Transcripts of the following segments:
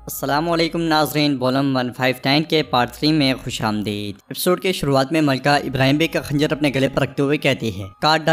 अस्सलामुअलैकुम नाज़रीन, वॉल्यूम 159 के पार्ट 3 में खुश आमदीद। एपिसोड की शुरुआत में मलका इब्राहिम बे का खंजर अपने गले पर रखते हुए कहती है, काट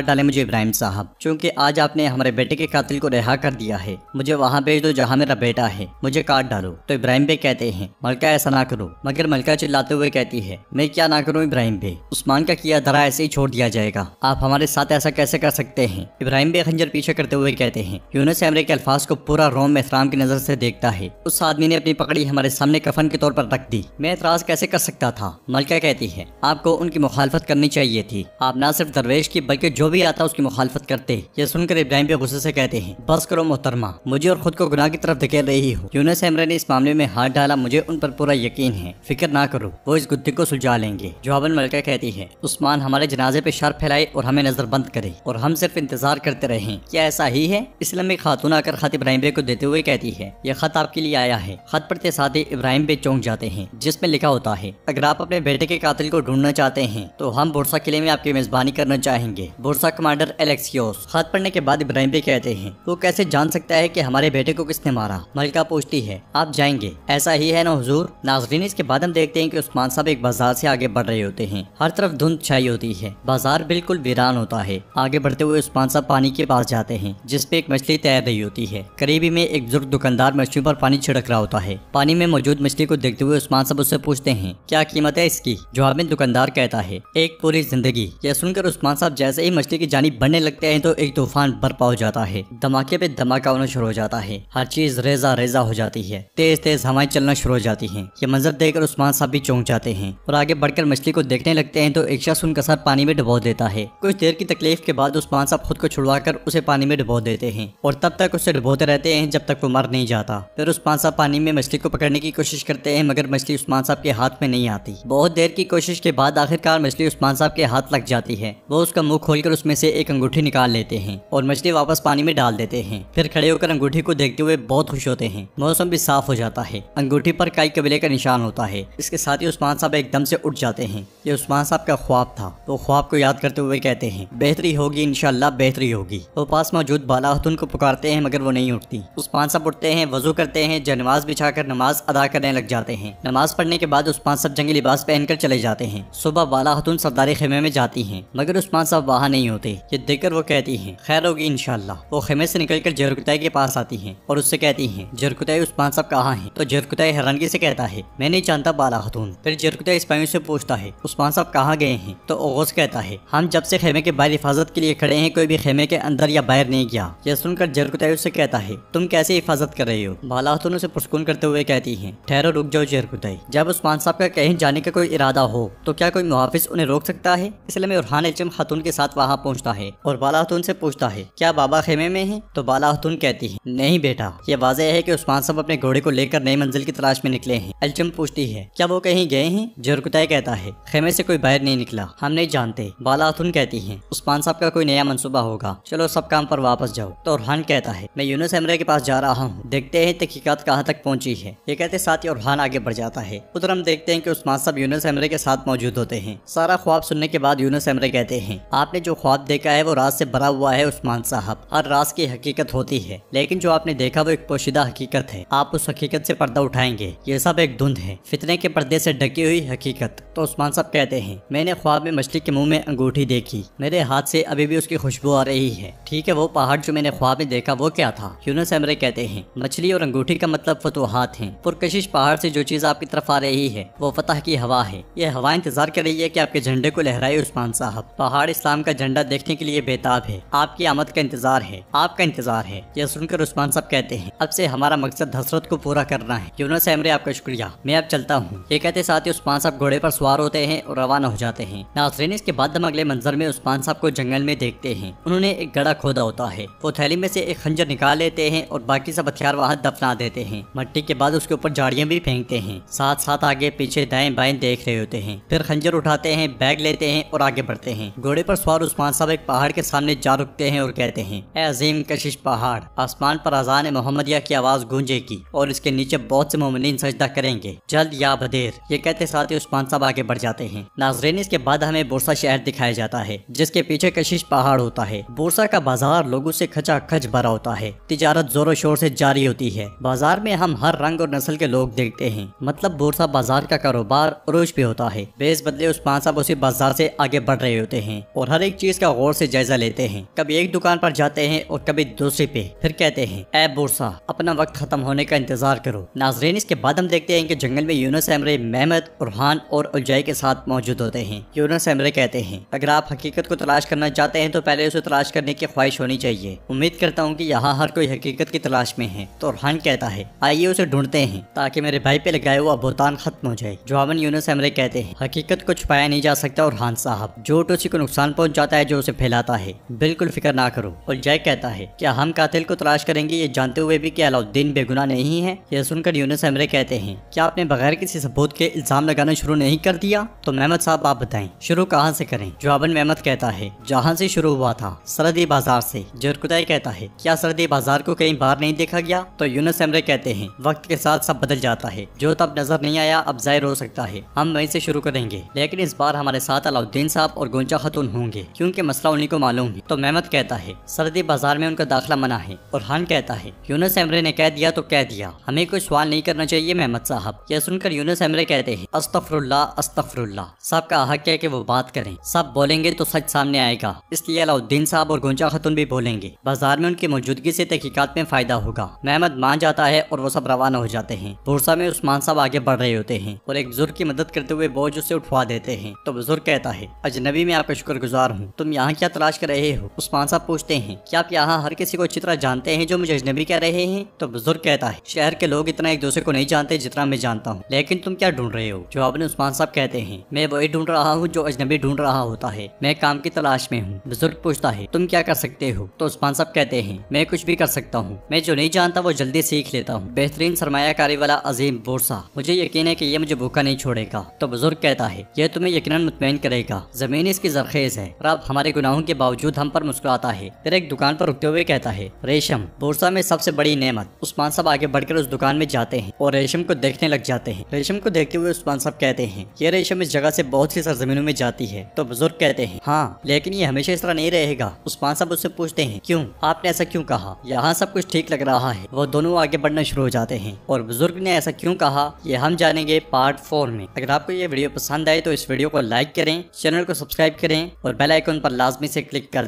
डालें मुझे इब्राहिम साहब, क्योंकि आज आपने हमारे बेटे के कातिल को रिहा कर दिया है। मुझे वहाँ भेज दो जहाँ मेरा बेटा है, मुझे काट डालो। तो इब्राहिम बे कहते हैं, मलका ऐसा ना करो। मगर मलका चिल्लाते हुए कहती है, मैं क्या ना करूँ इब्राहिम बे, उस्मान का किया धरा ऐसे ही छोड़ दिया जाएगा, आप हमारे साथ ऐसा कैसे कर सकते हैं। इब्राहिम बे खंजर पीछे करते हुए कहते हैं, यूनुस एमरे के अल्फाज को पूरा रोम एहतराम की नजर से देखता है। उस आदमी ने अपनी पकड़ी हमारे सामने कफन के तौर पर रख दी, मैं एतराज कैसे कर सकता था। मलका कहती है, आपको उनकी मुखालफत करनी चाहिए थी, आप ना सिर्फ दरवेश की बल्कि जो भी आता उसकी मुखालफत करते। ये सुनकर इब्राहिम बे गुस्से से कहते हैं, बस करो मोहतरमा, मुझे और खुद को गुनाह की तरफ धकेल रही हो। यूनुस एमरे ने इस मामले में हाथ डाला, मुझे उन पर पूरा यकीन है, फिक्र ना करो, वो इस गुत्थे को सुलझा लेंगे। जवाबन मलका कहती है, उस्मान हमारे जनाजे पे शर फैलाए और हमें नजरबंद करे और हम सिर्फ इंतजार करते रहे, क्या ऐसा ही है। इस्लामी खातून आकर खत इब्राहिम बे को देते हुए कहती है, यह खत आपके लिए आया है। खत पढ़ते साथ ही इब्राहिम बे चौंक जाते हैं, जिसमें लिखा होता है, अगर आप अपने बेटे के कातिल को ढूंढना चाहते हैं तो हम बुरसा किले में आपकी मेजबानी करना चाहेंगे, बुरसा कमांडर एलेक्सियोस। खत पढ़ने के बाद इब्राहिम बे कहते हैं, वो कैसे जान सकता है कि हमारे बेटे को किसने मारा। मलका पूछती है, आप जाएंगे, ऐसा ही है ना हुजूर। नाज़रीन, इसके बाद हम देखते हैं कि उस्मान साहब एक बाजार से आगे बढ़ रहे होते हैं, हर तरफ धुंध छाई होती है, बाजार बिल्कुल वीरान होता है। आगे बढ़ते हुए उस्मान साहब पानी के पास जाते हैं, जिसपे एक मछली तैर रही होती है। करीबी में एक बुजुर्ग दुकानदार मछली पर पानी छिड़क रहा होता है। पानी में मौजूद मछली को देखते हुए उस्मान साहब उससे पूछते हैं, क्या कीमत है इसकी। जवाब में दुकानदार कहता है, एक पूरी जिंदगी। यह सुनकर उस्मान साहब जैसे ही मछली की जानिब बढ़ने लगते हैं तो एक तूफान बर्पा हो जाता है, धमाके पे धमाका होना शुरू हो जाता है, हर चीज रेजा रेजा हो जाती है, तेज तेज हवाएं चलना शुरू हो जाती हैं। ये मंजर देखकर उस्मान साहब भी चौंक जाते हैं और आगे बढ़कर मछली को देखने लगते हैं तो एक शख्स उनका सर पानी में डुबो देता है। कुछ देर की तकलीफ के बाद उस्मान साहब खुद को छुड़वाकर उसे पानी में डुबो देते हैं और तब तक उसे डुबोते रहते हैं जब तक वो मर नहीं जाता। फिर उस्मान साहब पानी में मछली को पकड़ने की कोशिश करते हैं, मगर मछली उस्मान साहब के हाथ में नहीं आती। बहुत देर की कोशिश के बाद आखिरकार मछली उस्मान साहब के हाथ लग जाती है। वो उसका मुंह खोलकर उसमें से एक अंगूठी निकाल लेते हैं और मछली वापस पानी में डाल देते हैं। फिर खड़े होकर अंगूठी को देखते हुए बहुत खुश होते हैं। मौसम भी साफ हो जाता है, अंगूठी पर काई कबीले का निशान होता है। इसके साथ ही उस्मान साहब एकदम से उठ जाते हैं। ये उस्मान साहब का ख्वाब था। वो ख्वाब को याद करते हुए कहते हैं, बेहतरी होगी इंशाअल्लाह, बेहतरी होगी। वो पास मौजूद बाला खातून को पुकारते हैं, मगर वो नहीं उठती। उस्मान साहब उठते हैं, वजू करते हैं, जनमाज बिछाकर नमाज अदा करने लग जाते हैं। नमाज पढ़ने के बाद उस्मान साहब जंगी लिबास पहनकर चले जाते हैं। सुबह बाला खातून सरदारी खेमे में जाती हैं, मगर उस्मान साहब वहाँ नहीं होते। ये देखकर वो कहती हैं, खैर होगी इंशाअल्लाह। वो खेमे से निकलकर जरकुताई के पास आती हैं और उससे कहती हैं, जरकुताई उस्मान साहब कहाँ हैं। तो जरकुताई हैरानगी से कहता है, मैं नहीं जानता बाला खातून। फिर जरकुताई सिपाहियों से पूछता है, उस्मान साहब कहाँ गए हैं। तो ओगोस कहता है, हम जब से खेमे के बाहर हिफाजत के लिए खड़े हैं, कोई भी खेमे के अंदर या बाहर नहीं गया। यह सुनकर जरकुताई उससे कहता है, तुम कैसे हिफाजत कर रहे हो। बाला खातून उसे पुरस्कुन करते हुए कहती है, ठहरो, रुक जाओ जरकुताई, जब उस्मान साहब का कहीं जाने का कोई इरादा हो तो क्या कोई मुहाफिज उन्हें रोक सकता है। इसलिए मैं उरहान इल्चम खातून के साथ वहाँ पहुँचता है और बाला खातून से पूछता है, क्या बाबा खेमे में है। तो बाला खातून कहती है, नहीं बेटा, ये वाज़ेह है कि उस्मान साहब अपने घोड़े को लेकर नई मंजिल की तलाश में निकले हैं। इल्चम पूछती है, क्या वो कहीं गए हैं। जरकुताई कहता है, खेमे से कोई बाहर नहीं निकला, हम नहीं जानते। बाला खातून कहती है, उस्मान साहब का कोई नया मंसूबा होगा, चलो सब काम पर वापस जाओ। तो उरहान कहता है, मैं यूनुस एमरे के पास जा रहा हूँ, देखते हैं तहकीकात कहाँ तक पहुँची है। ये कहते साथ ही उरहान आगे बढ़ जाता है। उधर हम देखते हैं कि उस्मान साहब यूनुस एमरे के साथ मौजूद होते हैं। सारा ख्वाब सुनने के बाद यूनुस एमरे कहते हैं, आपने जो ख्वाब देखा है वो राज से भरा हुआ है उस्मान साहब, हर राज की हकीकत होती है, लेकिन जो आपने देखा वो एक पोशीदा हकीकत है। आप उस हकीकत से पर्दा उठाएंगे, ये सब एक धुंध है, फितने के पर्दे से ढकी हुई हकीकत। तो उस्मान साहब कहते हैं, मैंने ख्वाब में मछली के मुंह में अंगूठी देखी, मेरे हाथ से अभी भी उसकी खुशबू आ रही है। ठीक है, वो पहाड़ जो मैंने ख्वाब में देखा वो क्या था। यूनुस एमरे कहते हैं, मछली और अंगूठी का मतलब फतूहात हैं। पुरकशिश पहाड़ से जो चीज आपकी तरफ आ रही है वो फतह की हवा है। ये हवा इंतजार कर रही है कि आपके झंडे को लहराए उस्मान साहब। पहाड़ इस्लाम का झंडा देखने के लिए बेताब है, आपकी आमद का इंतजार है, आपका इंतजार है। यह सुनकर उस्मान साहब कहते हैं, अब से हमारा मकसद हसरत को पूरा करना है। यूनुस एमरे आपका शुक्रिया, मैं अब चलता हूँ। ये कहते साथ ही उस्मान साहब घोड़े पर सवार होते हैं और रवाना हो जाते हैं। नाज़रीन, इसके बाद हम अगले मंजर में उस्मान साहब को जंगल में देखते हैं। उन्होंने एक गड्ढा खोदा होता है, वो थैली में से एक खंजर निकाल लेते हैं और बाकी सब हथियार वहाँ दफना देते हैं। मट्टी के बाद उसके ऊपर झाड़ियाँ भी फेंकते हैं, साथ साथ आगे पीछे दाएं बाएं देख रहे होते हैं। फिर खंजर उठाते हैं, बैग लेते हैं और आगे बढ़ते हैं। घोड़े पर सवार उस्मान साहब एक पहाड़ के सामने जा रुकते हैं और कहते हैं, ए अजीम कशिश पहाड़, आसमान पर अज़ान मोहम्मदिया की आवाज गूंजेगी और इसके नीचे बहुत से मोमिनीन सजदा करेंगे, जल्द या बदेर। ये कहते साथ ही उस्मान साहब आगे बढ़ जाते हैं। नाज़रीन, इसके बाद हमें बुरसा शहर दिखाया जाता है, जिसके पीछे कशिश पहाड़ होता है। बुरसा का बाजार लोगों से खचा खच भरा होता है, तिजारत जोरों शोर से जारी होती है। बाजार में हम हर रंग और नस्ल के लोग देखते हैं, मतलब बोरसा बाजार का कारोबार रोज भी होता है। बेस बदले उस्मान साहब उसी बाजार से आगे बढ़ रहे होते हैं और हर एक चीज का गौर से जायजा लेते हैं। कभी एक दुकान पर जाते हैं और कभी दूसरी पे, फिर कहते हैं ऐ बोरसा अपना वक्त खत्म होने का इंतजार करो। नाजरीन, इसके बाद हम देखते हैं कि जंगल में यूनुस एमरे, मेहमद, उरहान और उलजाई के साथ मौजूद होते हैं। यूनुस एमरे कहते हैं अगर आप हकीकत को तलाश करना चाहते हैं तो पहले उसे तलाश करने की ख्वाहिश होनी चाहिए। उम्मीद करता हूँ कि यहाँ हर कोई हकीकत की तलाश में है। तो उरहान कहता है आइए उसे ढूंढते हैं ताकि मेरे भाई पे लगाए हुआ भुगतान खत्म हो जाए। जवाबन यूनुस एमरे कहते हैं हकीकत को छुपाया नहीं जा सकता उरहान साहब, झूठ उसी को नुकसान पहुंच जाता है जो उसे फैलाता है। बिल्कुल फिक्र ना करो। उलजाई कहता है क्या हम कातिल को तलाश करेंगे ये जानते हुए भी कि अलाउद्दीन बेगुनाह नहीं है? यह सुनकर यूनुस एमरे कहते हैं क्या आपने बगैर किसी सबूत के इल्जाम लगाना शुरू नहीं कर दिया? तो मेहमद साहब आप बताएं शुरू कहाँ से करें? जवाबन मेहमद कहता है जहाँ से शुरू हुआ था, सरहदी बाजार से। जुरकुदाई कहता है क्या सरहदी बाजार को कहीं बाहर नहीं देखा गया? तो यूनुस एमरे कहते हैं वक्त के साथ सब बदल जाता है, जो तब नजर नहीं आया अब जाहिर हो सकता है। हम वहीं से शुरू करेंगे, लेकिन इस बार हमारे साथ अलाउद्दीन साहब और गोंचा खातून होंगे क्योंकि मसला उन्हीं को मालूम है। तो मेहमद कहता है सरहदी बाजार में उनका दाखिला मना है। और खान कहता है यूनुस एमरे ने कह दिया तो कह दिया, हमें कोई सवाल नहीं करना चाहिए मेहमद साहब। यह सुनकर यूनुस एमरे कहते हैं अस्तगफिरुल्लाह अस्तगफिरुल्लाह, सबका हक है कि वो बात करें, सब बोलेंगे तो सच सामने आएगा, इसलिए अलाउद्दीन साहब और गोंचा खातून भी बोलेंगे। बाजार में उनकी मौजूदगी से तहकीकात में फायदा होगा। मेहमद मान जाता है और वो सब रवाना हो जाते हैं। बोरसा में उस्मान साहब आगे बढ़ रहे होते हैं और एक बुजुर्ग की मदद करते हुए बोझ उसे उठवा देते हैं। तो बुजुर्ग कहता है अजनबी में आपका शुक्रगुजार हूँ, तुम यहाँ क्या तलाश कर रहे हो? उस्मान साहब पूछते हैं क्या आप यहाँ हर किसी को अच्छी तरह जानते हैं जो मुझे अजनबी कह रहे हैं? तो बुजुर्ग कहता है शहर के लोग इतना एक दूसरे को नहीं जानते जितना मैं जानता हूँ, लेकिन तुम क्या ढूंढ रहे हो? जवाब में उस्मान साहब कहते हैं मैं वही ढूंढ रहा हूँ जो अजनबी ढूंढ रहा होता है, मैं काम की तलाश में हूँ। बुजुर्ग पूछता है तुम क्या कर सकते हो? तो उस्मान साहब कहते हैं मैं कुछ भी कर सकता हूँ, मैं जो नहीं जानता वो जल्दी सीख लेता हूँ। बेहतरीन सरमायाकारी वाला अजीम बोरसा, मुझे यकीन है कि ये मुझे भूखा नहीं छोड़ेगा। तो बुजुर्ग कहता है यह तुम्हें यकीनन मुतमईन करेगा, जमीन इसकी जरखेज है और अब हमारे गुनाहों के बावजूद हम पर मुस्कुराता है। फिर एक दुकान पर रुकते हुए कहता है रेशम बोरसा में सबसे बड़ी नेमत। उस्मान साहब आगे बढ़कर उस दुकान में जाते हैं और रेशम को देखने लग जाते हैं। रेशम को देखते हुए उस्मान साहब कहते हैं ये रेशम इस जगह से बहुत सी सरजमीनों में जाती है। तो बुजुर्ग कहते हैं हाँ, लेकिन ये हमेशा इस तरह नहीं रहेगा। उस्मान साहब उससे पूछते हैं क्यों, आपने ऐसा क्यों कहा? यहाँ सब कुछ ठीक लग रहा है। वो दोनों आगे बढ़ना शुरू हो जाते हैं और बुजुर्ग ने ऐसा क्यों कहा ये हम जानेंगे पार्ट 4 में। अगर आपको ये वीडियो पसंद आए तो इस वीडियो को लाइक करें, चैनल को सब्सक्राइब करें और बेल आइकन पर लाजमी से क्लिक कर